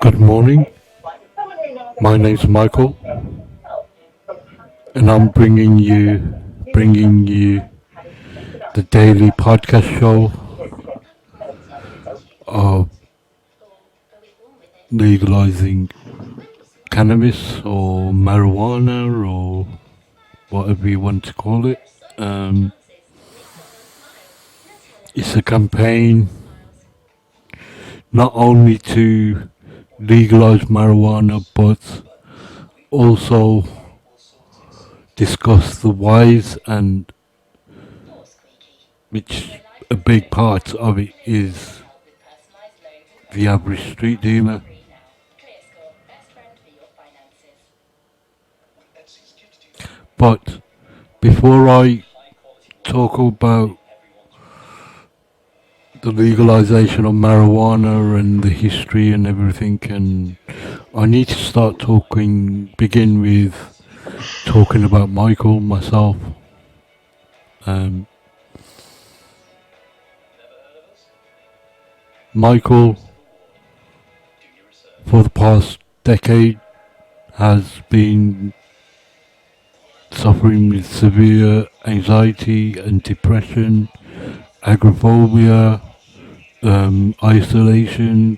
Good morning. My name's Michael, and I'm bringing you the daily podcast show of legalizing cannabis or marijuana or whatever you want to call it. It's a campaign not only to legalize marijuana but also discuss the whys, and which a big part of it is the average street dealer. But before I talk about the legalization of marijuana and the history and everything, and I need to begin with talking about myself. Michael, for the past decade, has been suffering with severe anxiety and depression, agoraphobia, isolation,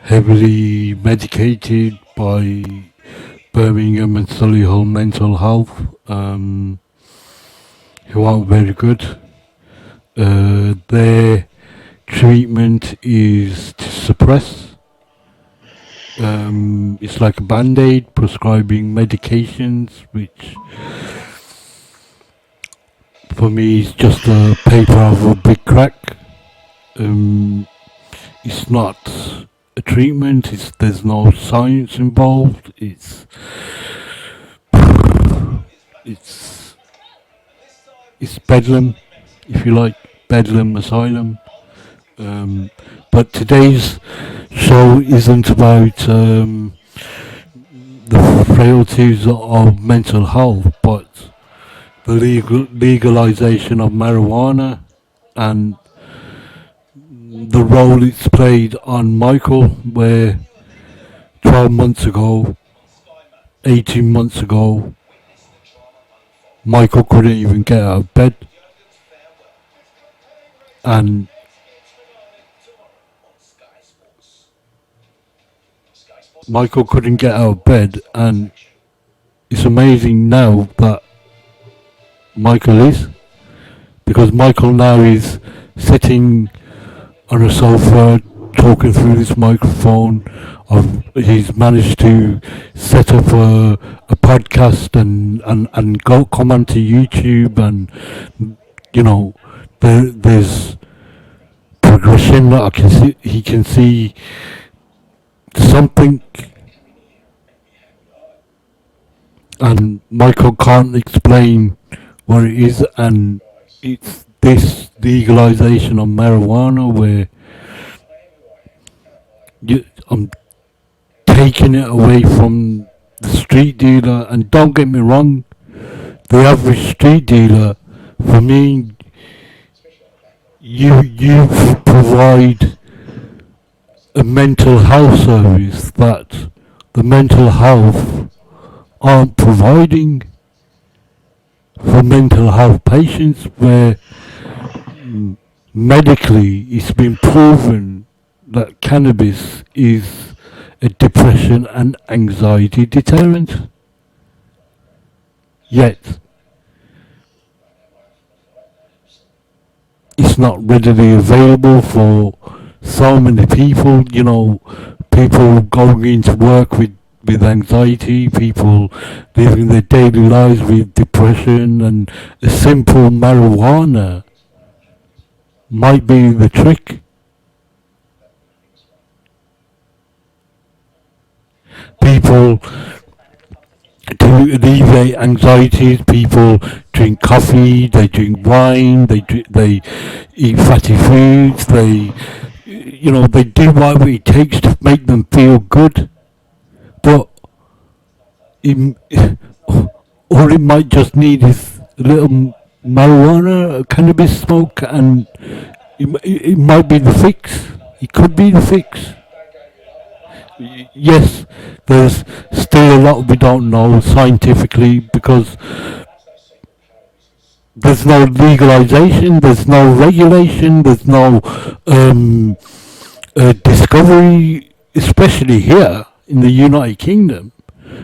heavily medicated by Birmingham and Solihull Mental Health, who aren't very good. Their treatment is to suppress. It's like a band-aid, prescribing medications, which for me is just a paper of a big crack. It's not a treatment. There's no science involved. It's bedlam, if you like, bedlam asylum. But today's show isn't about the frailties of mental health, but the legalization of marijuana and the role it's played on Michael, where 12 months ago, 18 months ago, Michael couldn't even get out of bed. And Michael couldn't get out of bed, and it's amazing now that Michael is, because Michael now is sitting on a sofa talking through this microphone. He's managed to set up a podcast and come onto YouTube, and there's progression that I can see. He can see something, and Michael can't explain what it is, and it's this legalization of marijuana where I'm taking it away from the street dealer. And don't get me wrong, the average street dealer, for me, you provide a mental health service that the mental health aren't providing for mental health patients, where medically it's been proven that cannabis is a depression and anxiety deterrent. Yet it's not readily available for so many people. People going into work with anxiety, people living their daily lives with depression, and a simple marijuana might be the trick. People, to alleviate anxieties, people drink coffee, they drink wine, they eat fatty foods, they do whatever it takes to make them feel good. But all it might just need is a little marijuana, cannabis smoke, and it might be the fix. It could be the fix. Yes, there's still a lot we don't know scientifically because there's no legalization, there's no regulation, there's no um, discovery, especially here in the United Kingdom.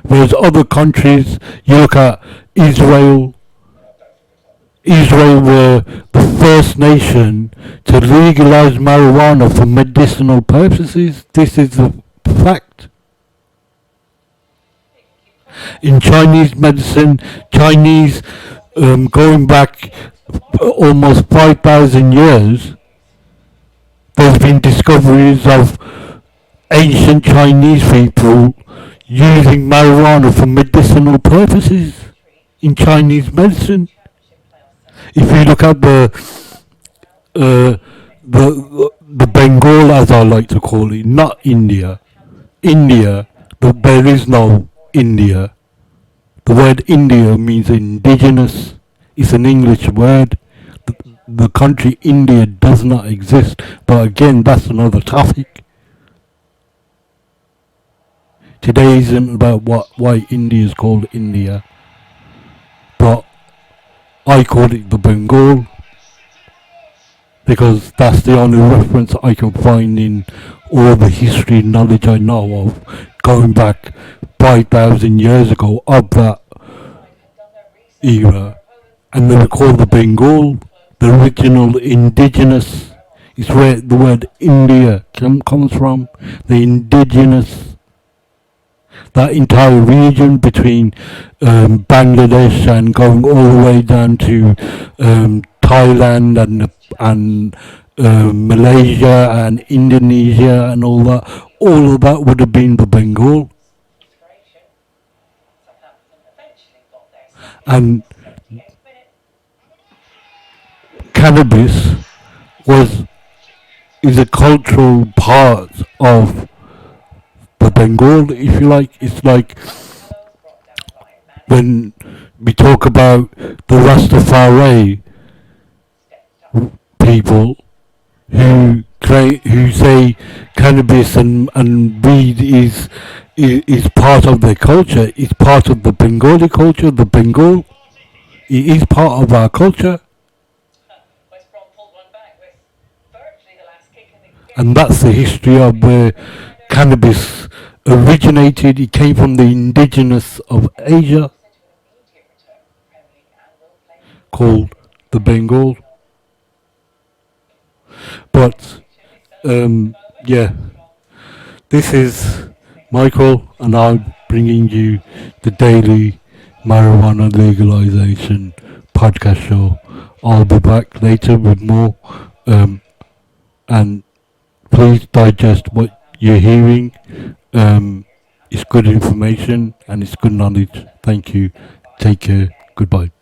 Whereas other countries, you look at Israel. Israel were the first nation to legalize marijuana for medicinal purposes. This is a fact. In Chinese medicine, Chinese, going back almost 5,000 years, there's been discoveries of ancient Chinese people using marijuana for medicinal purposes in Chinese medicine. If you look at uh, the Bengal, as I like to call it, not India. India, there is no India. The word India means indigenous. It's an English word. The country India does not exist. But again, that's another topic. Today isn't about why India is called India. But I call it the Bengal because that's the only reference I can find in all the history knowledge I know of, going back 5,000 years ago of that era. And they were called the Bengal, the original indigenous. It's where the word India comes from, the indigenous. That entire region between Bangladesh and going all the way down to Thailand and Malaysia and Indonesia and all of that would have been the Bengal. And cannabis is a cultural part of the Bengal, if you like. It's like when we talk about the Rastafari people who say cannabis and weed is part of their culture. It's part of the Bengali culture. The Bengal, it is part of our culture. And that's the history of where cannabis originated. It came from the indigenous of Asia, called the Bengal. But yeah, this is Michael, and I'm bringing you the daily marijuana legalization podcast show. I'll be back later with more, and please digest what you're hearing. It's good information and it's good knowledge. Thank you. Take care. Goodbye.